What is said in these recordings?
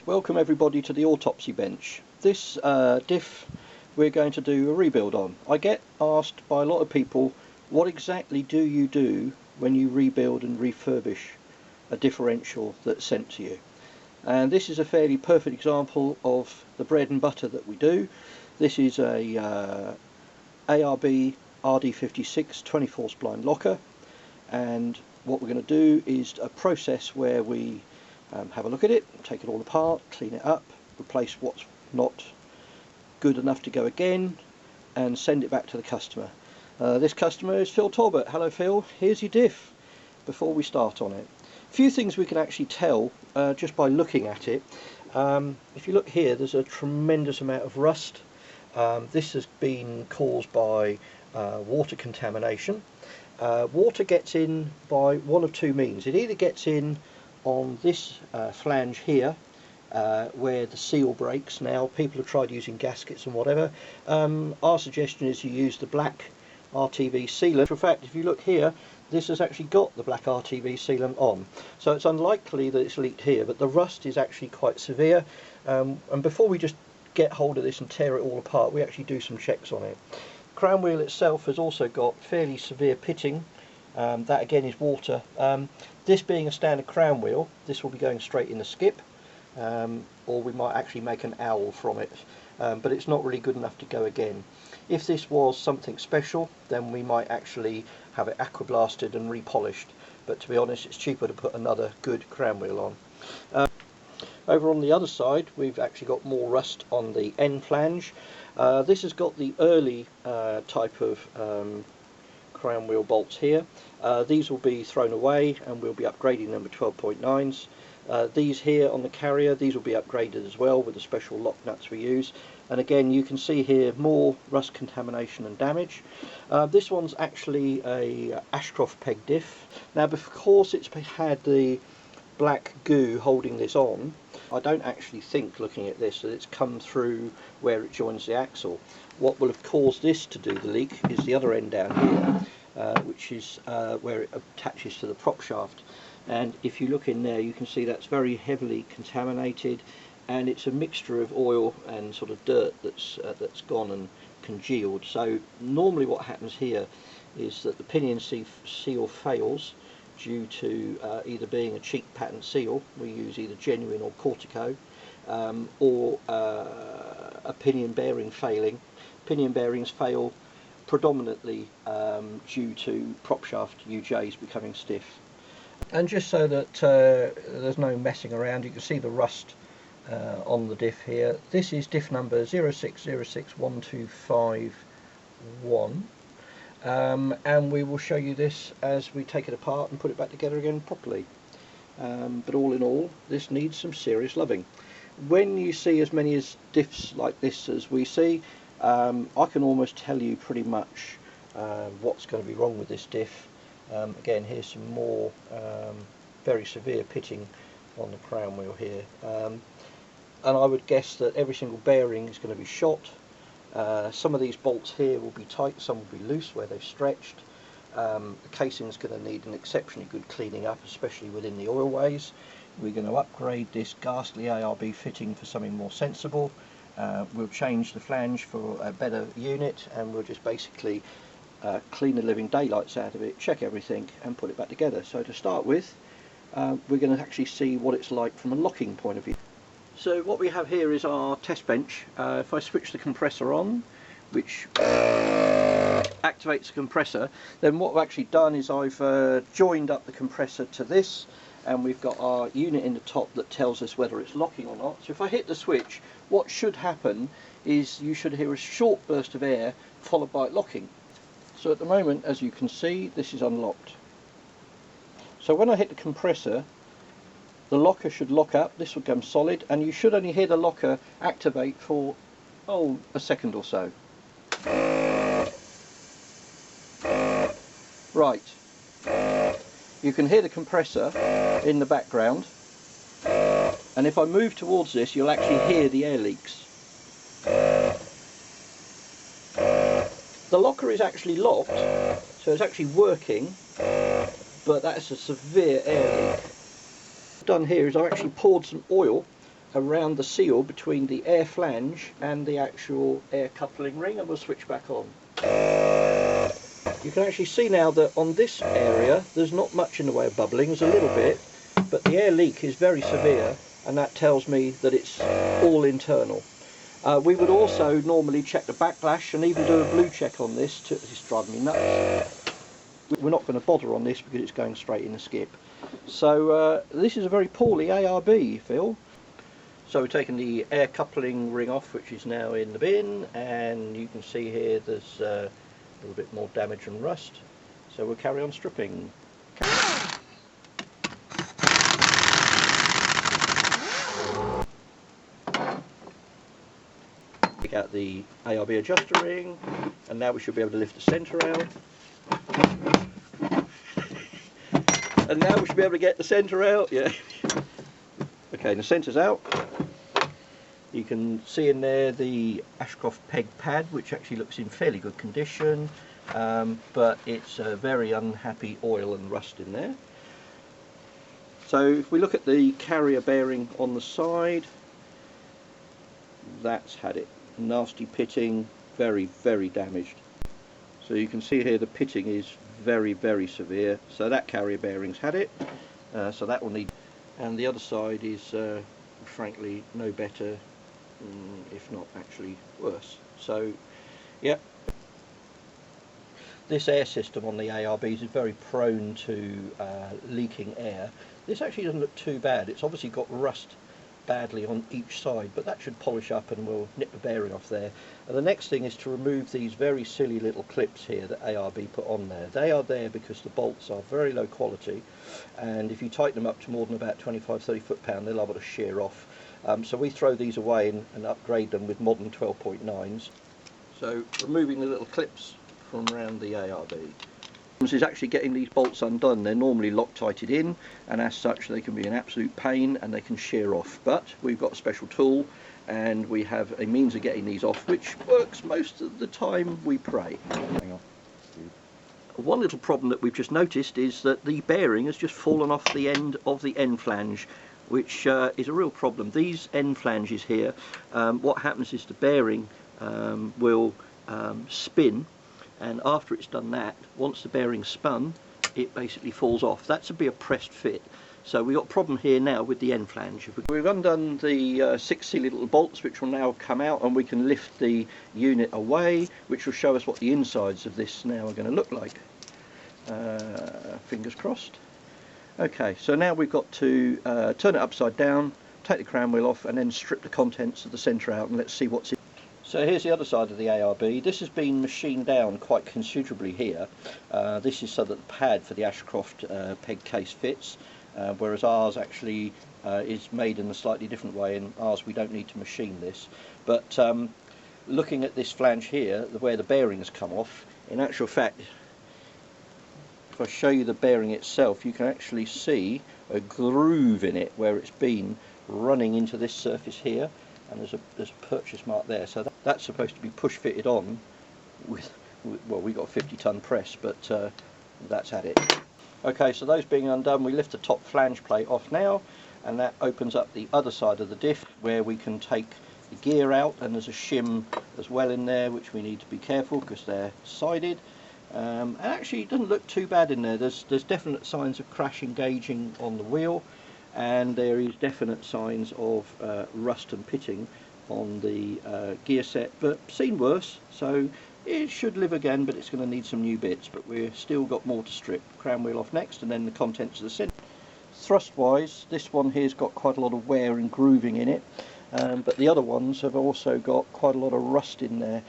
welcome everybody to the autopsy bench. This diff we're going to do a rebuild on. I get asked by a lot of people, what exactly do you do when you rebuild and refurbish a differential that's sent to you? And this is a fairly perfect example of the bread and butter that we do. This is a ARB RD56 24 spline locker, and what we're going to do is a process where we have a look at it, take it all apart, clean it up, replace what's not good enough to go again, and send it back to the customer. This customer is Phil Talbot. Hello Phil, here's your diff. Before we start on it, a few things we can actually tell just by looking at it. If you look here, there's a tremendous amount of rust. This has been caused by water contamination. Water gets in by one of two means. It either gets in on this flange here, where the seal breaks. Now people have tried using gaskets and whatever. Our suggestion is you use the black RTV sealant. In fact, if you look here, this has actually got the black RTV sealant on, so it's unlikely that it's leaked here, but the rust is actually quite severe. And before we just get hold of this and tear it all apart, we actually do some checks on it. The crown wheel itself has also got fairly severe pitting. That again is water. This being a standard crown wheel, this will be going straight in the skip, or we might actually make an owl from it, but it's not really good enough to go again. If this was something special, then we might actually have it aquablasted and repolished, but to be honest, it's cheaper to put another good crown wheel on. Over on the other side, we've actually got more rust on the end flange. This has got the early type of crown wheel bolts here. These will be thrown away and we'll be upgrading them with 12.9s. These here on the carrier, these will be upgraded as well with the special lock nuts we use. And again, you can see here more rust contamination and damage. This one's actually a Ashcroft peg diff. Now, because it's had the black goo holding this on, I don't actually think, looking at this, that it's come through where it joins the axle. What will have caused this to do the leak is the other end down here, which is where it attaches to the prop shaft. And if you look in there, you can see that's very heavily contaminated, and it's a mixture of oil and sort of dirt that's gone and congealed. So normally what happens here is that the pinion seal fails due to either being a cheap patent seal, we use either genuine or Cortico, or a pinion bearing failing. Pinion bearings fail predominantly due to prop shaft UJs becoming stiff. And just so that there's no messing around, you can see the rust on the diff here. This is diff number 0606125 and we will show you this as we take it apart and put it back together again properly. But all in all, this needs some serious loving. When you see as many as diffs like this as we see, I can almost tell you pretty much what's going to be wrong with this diff. Again, here's some more very severe pitting on the crown wheel here, and I would guess that every single bearing is going to be shot. Some of these bolts here will be tight, some will be loose where they've stretched. The casing is going to need an exceptionally good cleaning up, especially within the oilways. We're going to upgrade this ghastly ARB fitting for something more sensible. We'll change the flange for a better unit, and we'll just basically clean the living daylights out of it, check everything and put it back together. So to start with, we're going to actually see what it's like from a locking point of view. So what we have here is our test bench. If I switch the compressor on, which activates the compressor, then what I've actually done is I've joined up the compressor to this, and we've got our unit in the top that tells us whether it's locking or not. So if I hit the switch, what should happen is you should hear a short burst of air followed by it locking. So at the moment, as you can see, this is unlocked. So when I hit the compressor, the locker should lock up, this will become solid, and you should only hear the locker activate for, a second or so. Right. You can hear the compressor in the background, and if I move towards this, you'll actually hear the air leaks. The locker is actually locked, so it's actually working, but that's a severe air leak. What I've done here is I've actually poured some oil around the seal between the air flange and the actual air coupling ring, and we'll switch back on. You can actually see now that on this area there's not much in the way of bubbling, there's a little bit, but the air leak is very severe, and that tells me that it's all internal. We would also normally check the backlash and even do a blue check on this. It's driving me nuts. We're not going to bother on this because it's going straight in the skip. So this is a very poorly ARB, Phil. So we've taken the air coupling ring off, which is now in the bin, and you can see here there's a little bit more damage and rust. So we'll carry on stripping. Take out the ARB adjuster ring, and now we should be able to lift the centre out. And now we should be able to get the centre out. Yeah. Okay, the centre's out. You can see in there the Ashcroft peg pad, which actually looks in fairly good condition, but it's a very unhappy oil and rust in there. So if we look at the carrier bearing on the side, that's had it. Nasty pitting, very, very damaged. So you can see here the pitting is very, very severe. So that carrier bearing's had it. So that will need, and the other side is frankly no better, if not actually worse. So yeah, this air system on the ARBs is very prone to leaking air. This actually doesn't look too bad. It's obviously got rust badly on each side, but that should polish up and we'll nip the bearing off there. And the next thing is to remove these very silly little clips here that ARB put on there. They are there because the bolts are very low quality, and if you tighten them up to more than about 25-30 foot-pound, they're liable to shear off. So we throw these away and upgrade them with modern 12.9s. So removing the little clips from around the ARB. Is actually getting these bolts undone. They're normally Loctited in, and as such they can be an absolute pain and they can shear off, but we've got a special tool and we have a means of getting these off which works most of the time, we pray. Hang on. One little problem that we've just noticed is that the bearing has just fallen off the end of the end flange, which is a real problem. These end flanges here, what happens is the bearing will spin, and after it's done that, once the bearing's spun, it basically falls off. That's to be a pressed fit. So we've got a problem here now with the end flange. We've undone the 6 silly little bolts, which will now come out, and we can lift the unit away, which will show us what the insides of this now are going to look like. Fingers crossed. Okay, so now we've got to turn it upside down, take the crown wheel off, and then strip the contents of the centre out, and let's see what's in. So here's the other side of the ARB. This has been machined down quite considerably here. This is so that the pad for the Ashcroft peg case fits, whereas ours actually is made in a slightly different way, and ours we don't need to machine this. But looking at this flange here, where the bearing has come off, in actual fact, if I show you the bearing itself, you can actually see a groove in it where it's been running into this surface here, and there's a purchase mark there. So that's supposed to be push fitted on with well, we got a 50-ton press, but that's had it. Okay, so those being undone, we lift the top flange plate off now, and that opens up the other side of the diff where we can take the gear out, and there's a shim as well in there which we need to be careful because they're sided. And actually it doesn't look too bad in there. There's definite signs of crash engaging on the wheel, and there is definite signs of rust and pitting on the gear set, but seen worse, so it should live again, but it's going to need some new bits. But we've still got more to strip. Crown wheel off next, and then the contents of the centre. Thrust wise, this one here's got quite a lot of wear and grooving in it, but the other ones have also got quite a lot of rust in there.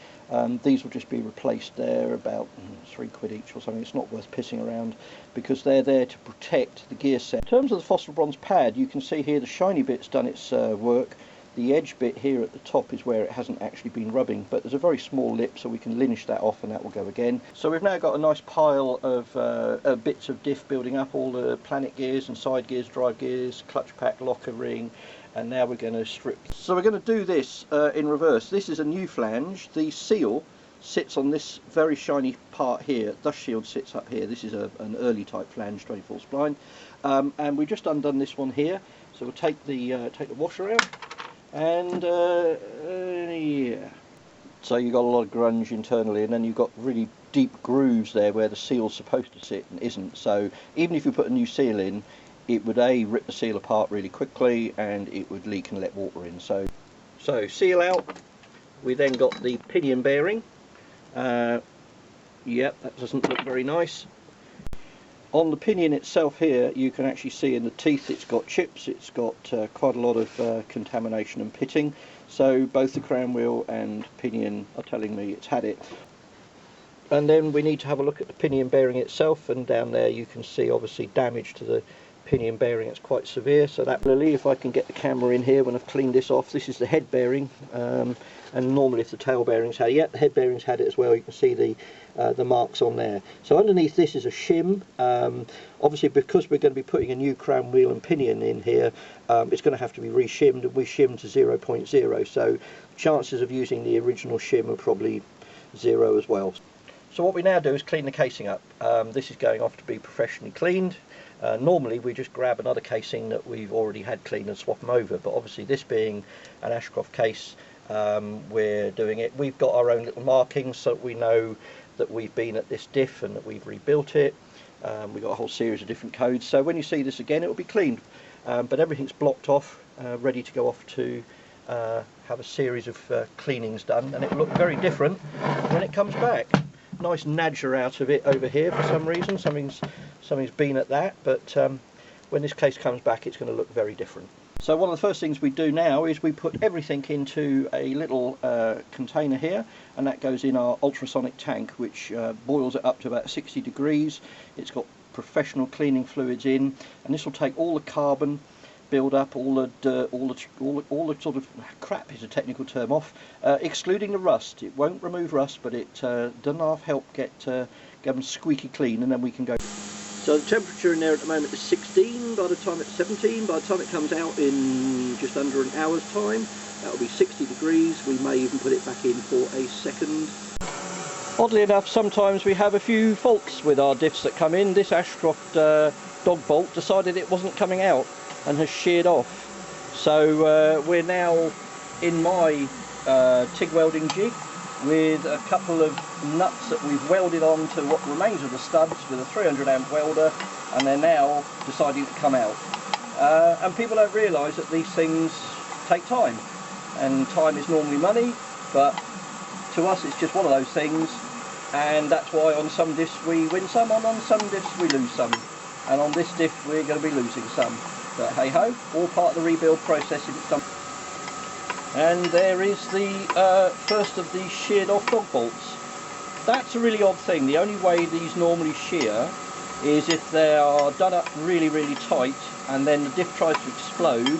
These will just be replaced. They're about £3 each or something. It's not worth pissing around because they're there to protect the gear set. In terms of the phosphor bronze pad, you can see here the shiny bit's done its work. The edge bit here at the top is where it hasn't actually been rubbing, but there's a very small lip, so we can linish that off and that will go again. So we've now got a nice pile of bits of diff building up, all the planet gears and side gears, drive gears, clutch pack, locker ring, and now we're going to strip. So we're going to do this in reverse. This is a new flange. The seal sits on this very shiny part here. Dust shield sits up here. This is an early type flange, 24 spline, and we've just undone this one here. So we'll take the washer out. and yeah. So you've got a lot of grunge internally, and then you've got really deep grooves there where the seal's supposed to sit and isn't. So even if you put a new seal in, it would rip the seal apart really quickly, and it would leak and let water in. So seal out. We then got the pinion bearing. Yep, that doesn't look very nice. On the pinion itself here, you can actually see in the teeth it's got chips, it's got quite a lot of contamination and pitting. So both the crown wheel and pinion are telling me it's had it. And then we need to have a look at the pinion bearing itself, and down there you can see obviously damage to the pinion bearing. It's quite severe. So that really, if I can get the camera in here when I've cleaned this off, this is the head bearing, and normally if the tail bearings had it, yeah, the head bearings had it as well. You can see the marks on there. So underneath this is a shim. Obviously because we're going to be putting a new crown wheel and pinion in here, it's going to have to be re-shimmed, and we shimmed to 0.0, so chances of using the original shim are probably 0 as well. So what we now do is clean the casing up. This is going off to be professionally cleaned. Normally we just grab another casing that we've already had cleaned and swap them over, but obviously this being an Ashcroft case, we're doing it. We've got our own little markings so we know that we've been at this diff and that we've rebuilt it. We've got a whole series of different codes, so when you see this again it will be cleaned, but everything's blocked off, ready to go off to have a series of cleanings done, and it will look very different when it comes back. Nice nadger out of it over here for some reason. Something's been at that, but when this case comes back it's going to look very different. So one of the first things we do now is we put everything into a little container here, and that goes in our ultrasonic tank, which boils it up to about 60 degrees. It's got professional cleaning fluids in, and this will take all the carbon build up, all the dirt, all the sort of crap is a technical term off, excluding the rust. It won't remove rust, but it does help get them squeaky clean, and then we can go. So the temperature in there at the moment is 16, by the time it's 17, by the time it comes out in just under an hour's time, that'll be 60 degrees. We may even put it back in for a second. Oddly enough, sometimes we have a few faults with our diffs that come in. This Ashcroft dog bolt decided it wasn't coming out and has sheared off. So we're now in my TIG welding jig with a couple of nuts that we've welded on to what remains of the studs with a 300 amp welder, and they're now deciding to come out. And people don't realise that these things take time, and time is normally money, but to us it's just one of those things, and that's why on some diffs we win some, and on some diffs we lose some, and on this diff we're going to be losing some. But hey ho, all part of the rebuild process. And there is the first of these sheared off dog bolts. That's a really odd thing. The only way these normally shear is if they are done up really, really tight, and then the diff tries to explode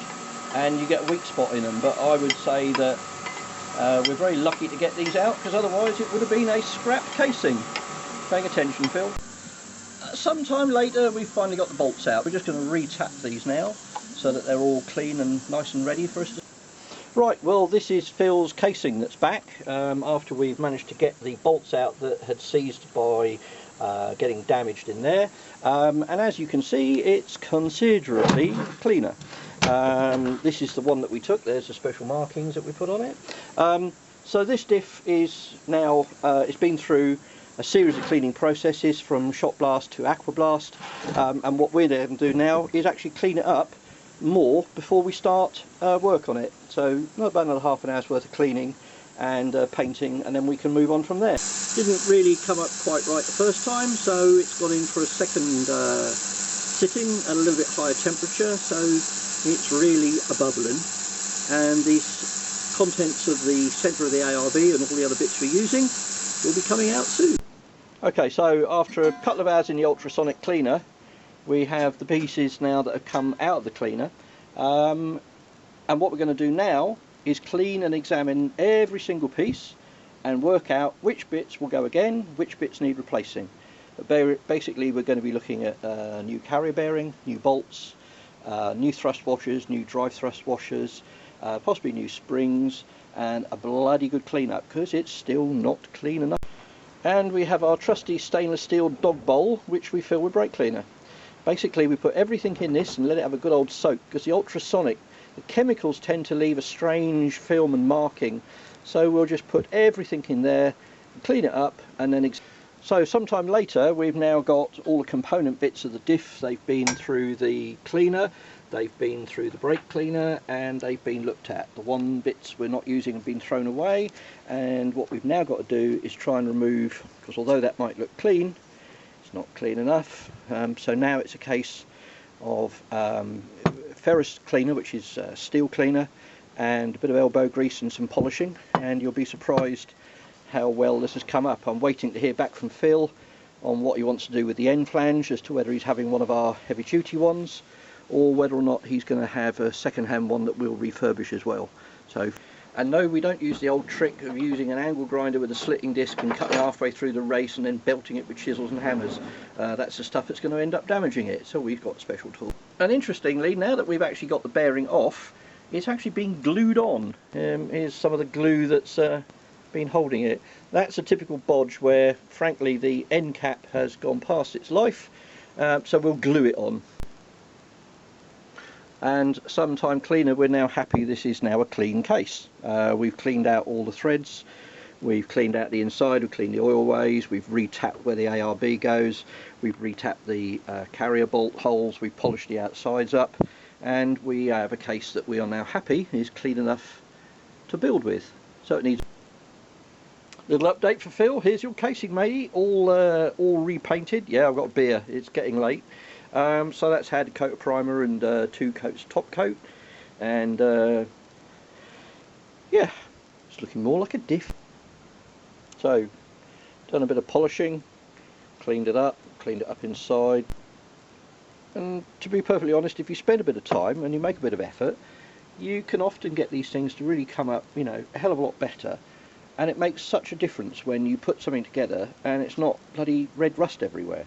and you get a weak spot in them. But I would say that we're very lucky to get these out, because otherwise it would have been a scrap casing. Paying attention, Phil. Sometime later we've finally got the bolts out. We're just going to re-tap these now so that they're all clean and nice and ready for us to... Right, well this is Phil's casing that's back after we've managed to get the bolts out that had seized by getting damaged in there, and as you can see it's considerably cleaner. This is the one that we took. There's the special markings that we put on it. So this diff is now, it's been through a series of cleaning processes from shot blast to aqua blast, and what we're going to do now is actually clean it up more before we start work on it. So not about another half an hour's worth of cleaning and painting, and then we can move on from there. Didn't really come up quite right the first time, so it's gone in for a second sitting at a little bit higher temperature, so it's really a bubbling, and these contents of the centre of the ARB and all the other bits we're using will be coming out soon. Okay, so after a couple of hours in the ultrasonic cleaner, we have the pieces now that have come out of the cleaner, and what we're going to do now is clean and examine every single piece and work out which bits will go again, which bits need replacing. But basically we're going to be looking at new carrier bearing, new bolts, new thrust washers, new drive thrust washers, possibly new springs, and a bloody good clean up, because it's still not clean enough. And we have our trusty stainless steel dog bowl, which we fill with brake cleaner. Basically we put everything in this and let it have a good old soak, because the ultrasonic The chemicals tend to leave a strange film and marking, so we'll just put everything in there, clean it up, and then so sometime later we've now got all the component bits of the diff. They've been through the cleaner, they've been through the brake cleaner, and they've been looked at. The one bits we're not using have been thrown away, and what we've now got to do is try and remove, because although that might look clean, it's not clean enough. So now it's a case of ferrous cleaner, which is steel cleaner, and a bit of elbow grease and some polishing, and you'll be surprised how well this has come up. I'm waiting to hear back from Phil on what he wants to do with the end flange, as to whether he's having one of our heavy duty ones or whether or not he's going to have a second-hand one that we'll refurbish as well. So, and no, we don't use the old trick of using an angle grinder with a slitting disc and cutting halfway through the race and then belting it with chisels and hammers. That's the stuff that's going to end up damaging it, so we've got a special tool. And interestingly, now that we've actually got the bearing off, it's actually been glued on. Here's some of the glue that's been holding it. That's a typical bodge where frankly the end cap has gone past its life, so we'll glue it on. And sometime cleaner, we're now happy this is now a clean case. We've cleaned out all the threads, we've cleaned out the inside, we've cleaned the oil ways, we've re-tapped where the ARB goes, we've re-tapped the carrier bolt holes, we've polished the outsides up, and we have a case that we are now happy is clean enough to build with. So it needs little update for Phil. Here's your casing, matey, all repainted. Yeah, I've got a beer, it's getting late. So that's had a coat of primer and 2 coats top coat, and yeah, it's looking more like a diff. So done a bit of polishing, cleaned it up inside, and to be perfectly honest, if you spend a bit of time and you make a bit of effort, you can often get these things to really come up, you know, a hell of a lot better. And it makes such a difference when you put something together and it's not bloody red rust everywhere.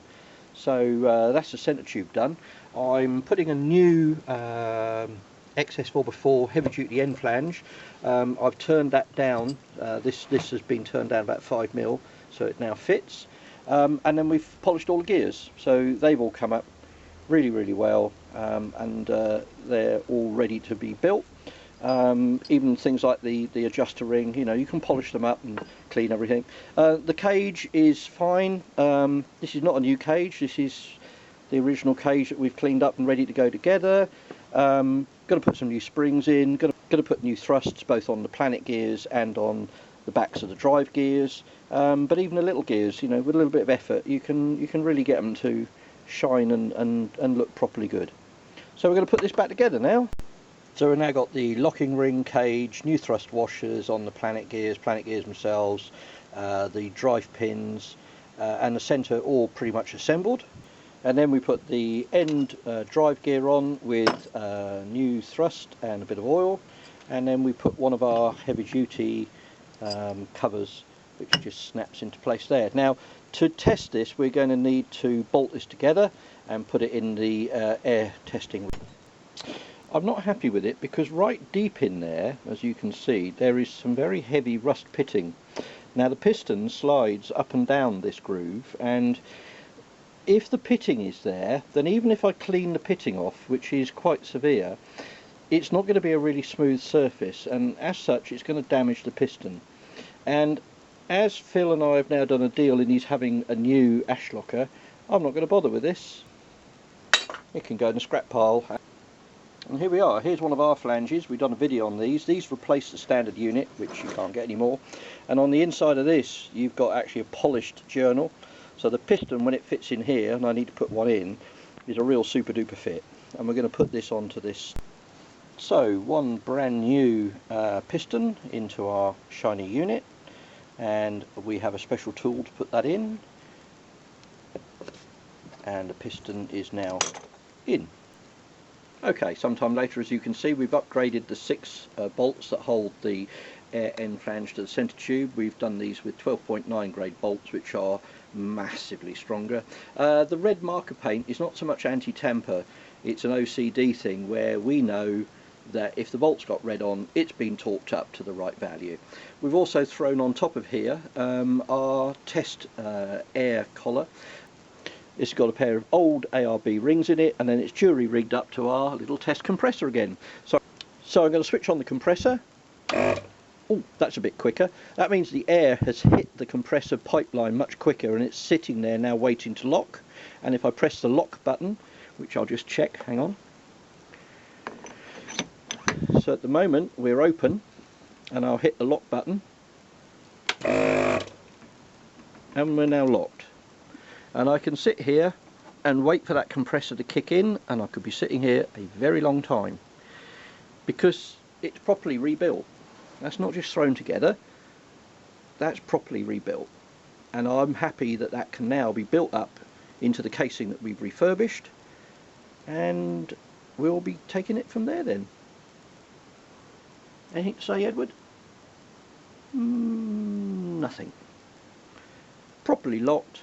So that's the centre tube done. I'm putting a new Xcess 4x4 heavy duty end flange. I've turned that down. This has been turned down about 5mm, so it now fits. And then we've polished all the gears, so they've all come up really, really well, and they're all ready to be built. Even things like the adjuster ring, you know, you can polish them up and clean everything. The cage is fine. This is not a new cage, this is the original cage that we've cleaned up and ready to go together. Going to put some new springs in, going to put new thrusts both on the planet gears and on the backs of the drive gears. But even the little gears, you know, with a little bit of effort, you can really get them to shine and look properly good. So we're going to put this back together now. So we've now got the locking ring, cage, new thrust washers on the planet gears themselves, the drive pins, and the centre all pretty much assembled. And then we put the end drive gear on with new thrust and a bit of oil, and then we put one of our heavy duty covers, which just snaps into place there. Now to test this, we're going to need to bolt this together and put it in the air testing. I'm not happy with it because right deep in there, as you can see, there is some very heavy rust pitting. Now the piston slides up and down this groove, and if the pitting is there, then even if I clean the pitting off, which is quite severe, it's not going to be a really smooth surface, and as such it's going to damage the piston. And as Phil and I have now done a deal and he's having a new ash locker, I'm not going to bother with this. It can go in the scrap pile. And here we are, here's one of our flanges. We've done a video on these. These replace the standard unit, which you can't get anymore. And on the inside of this, you've got actually a polished journal. So the piston, when it fits in here, and I need to put one in, is a real super duper fit. And we're going to put this onto this. So one brand new piston into our shiny unit. And we have a special tool to put that in. And the piston is now in. Okay, sometime later, as you can see, we've upgraded the 6 bolts that hold the air end flange to the centre tube. We've done these with 12.9 grade bolts, which are massively stronger. The red marker paint is not so much anti-tamper, it's an OCD thing where we know that if the bolt's got red on, it's been torqued up to the right value. We've also thrown on top of here our test air collar. It's got a pair of old ARB rings in it, and then it's jury rigged up to our little test compressor again. So I'm going to switch on the compressor. Oh, that's a bit quicker. That means the air has hit the compressor pipeline much quicker, and it's sitting there now waiting to lock. And if I press the lock button, which I'll just check, hang on. So at the moment we're open, and I'll hit the lock button, and we're now locked. And I can sit here and wait for that compressor to kick in, and I could be sitting here a very long time because it's properly rebuilt. That's not just thrown together, that's properly rebuilt, and I'm happy that that can now be built up into the casing that we've refurbished, and we'll be taking it from there then. Anything to say, Edward? Nothing. Properly locked,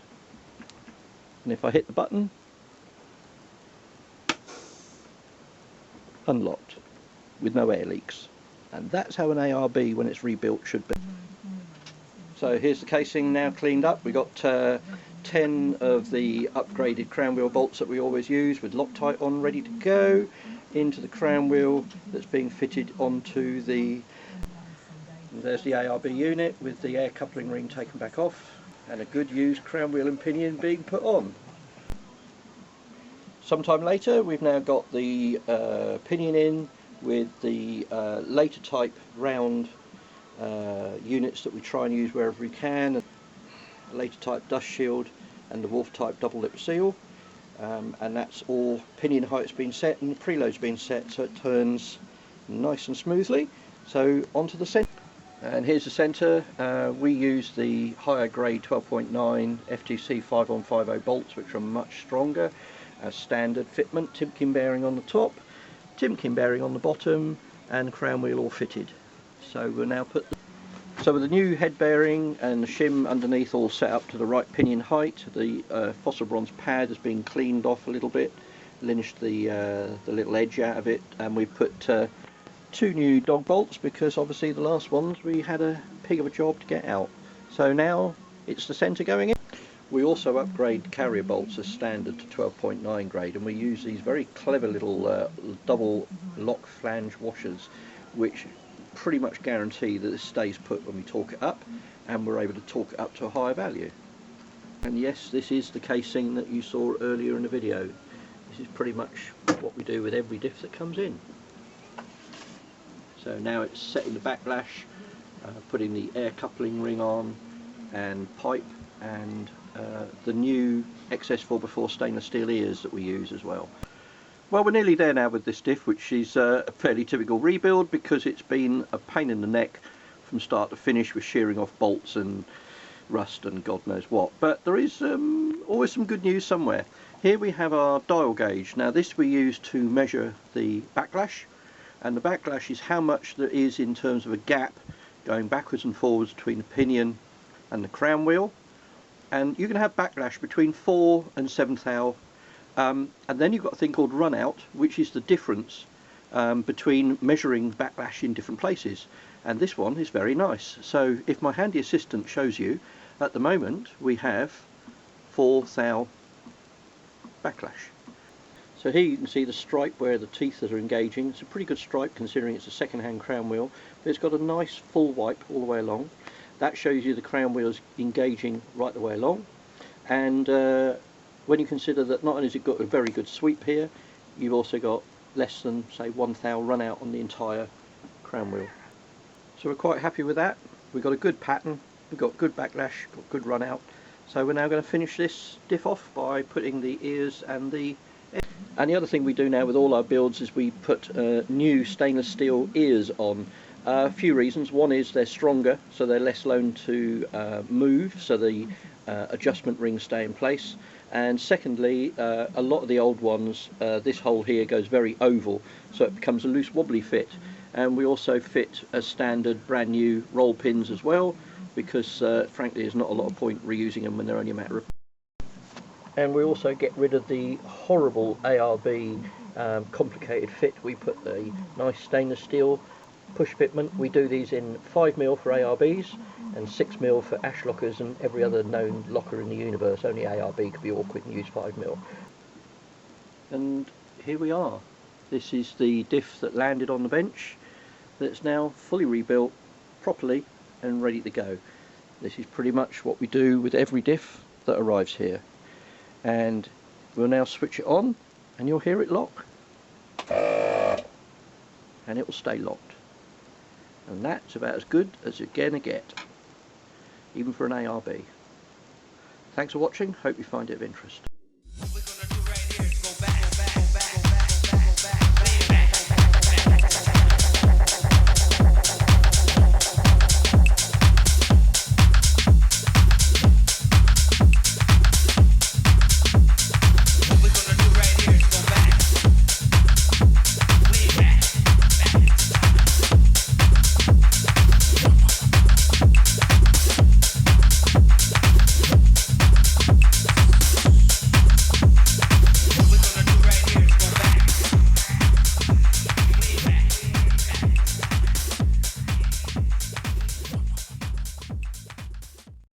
and if I hit the button, unlocked with no air leaks. And that's how an ARB, when it's rebuilt, should be. So here's the casing now cleaned up. We've got 10 of the upgraded crown wheel bolts that we always use with Loctite on, ready to go into the crown wheel that's being fitted onto the... There's the ARB unit with the air coupling ring taken back off, and a good used crown wheel and pinion being put on. Sometime later we've now got the pinion in with the later type round units that we try and use wherever we can, the later type dust shield and the Wolf type double lip seal, and that's all pinion height's been set and the preload's been set, so it turns nice and smoothly. So onto the centre, and here's the centre. We use the higher grade 12.9 FTC 5150 bolts, which are much stronger as standard fitment, Timken bearing on the top, Timken bearing on the bottom, and crown wheel all fitted. So we'll now put so with the new head bearing and the shim underneath all set up to the right pinion height, the fossil bronze pad has been cleaned off a little bit, linished the little edge out of it, and we've put 2 new dog bolts because obviously the last ones we had a pig of a job to get out. So now it's the centre going in. We also upgrade carrier bolts as standard to 12.9 grade, and we use these very clever little double lock flange washers, which pretty much guarantee that this stays put when we torque it up, and we're able to torque it up to a higher value. And yes, this is the casing that you saw earlier in the video. This is pretty much what we do with every diff that comes in. So now it's setting the backlash, putting the air coupling ring on and pipe, and the new Xcess 4x4 stainless steel ears that we use as well. Well, we're nearly there now with this diff, which is a fairly typical rebuild because it's been a pain in the neck from start to finish with shearing off bolts and rust and God knows what. But there is always some good news somewhere. Here we have our dial gauge. Now this we use to measure the backlash, and the backlash is how much there is in terms of a gap going backwards and forwards between the pinion and the crown wheel. And you can have backlash between 4 and 7 thou, and then you've got a thing called run out, which is the difference between measuring backlash in different places, and this one is very nice. So if my handy assistant shows you, at the moment we have 4 thou backlash. So here you can see the stripe where the teeth are engaging. It's a pretty good stripe considering it's a second-hand crown wheel, but it's got a nice full wipe all the way along. That shows you the crown wheels engaging right the way along, and when you consider that not only has it got a very good sweep here, you've also got less than say 1 thou run out on the entire crown wheel. So we're quite happy with that. We've got a good pattern, we've got good backlash, got good run out. So we're now going to finish this diff off by putting the ears and the... And the other thing we do now with all our builds is we put new stainless steel ears on. A few reasons. One is they're stronger, so they're less prone to move, so the adjustment rings stay in place. And secondly, a lot of the old ones, this hole here goes very oval, so it becomes a loose wobbly fit. And we also fit a standard brand new roll pins as well, because frankly there's not a lot of point reusing them when they're only a matter of... And we also get rid of the horrible ARB complicated fit. We put a nice stainless steel push fitment. We do these in 5mm for ARBs and 6mm for ash lockers and every other known locker in the universe. Only ARB could be awkward and use 5mm. And here we are. This is the diff that landed on the bench that's now fully rebuilt properly and ready to go. This is pretty much what we do with every diff that arrives here, and we'll now switch it on and you'll hear it lock, and it will stay locked, and that's about as good as you're gonna get, even for an ARB. Thanks for watching, hope you find it of interest.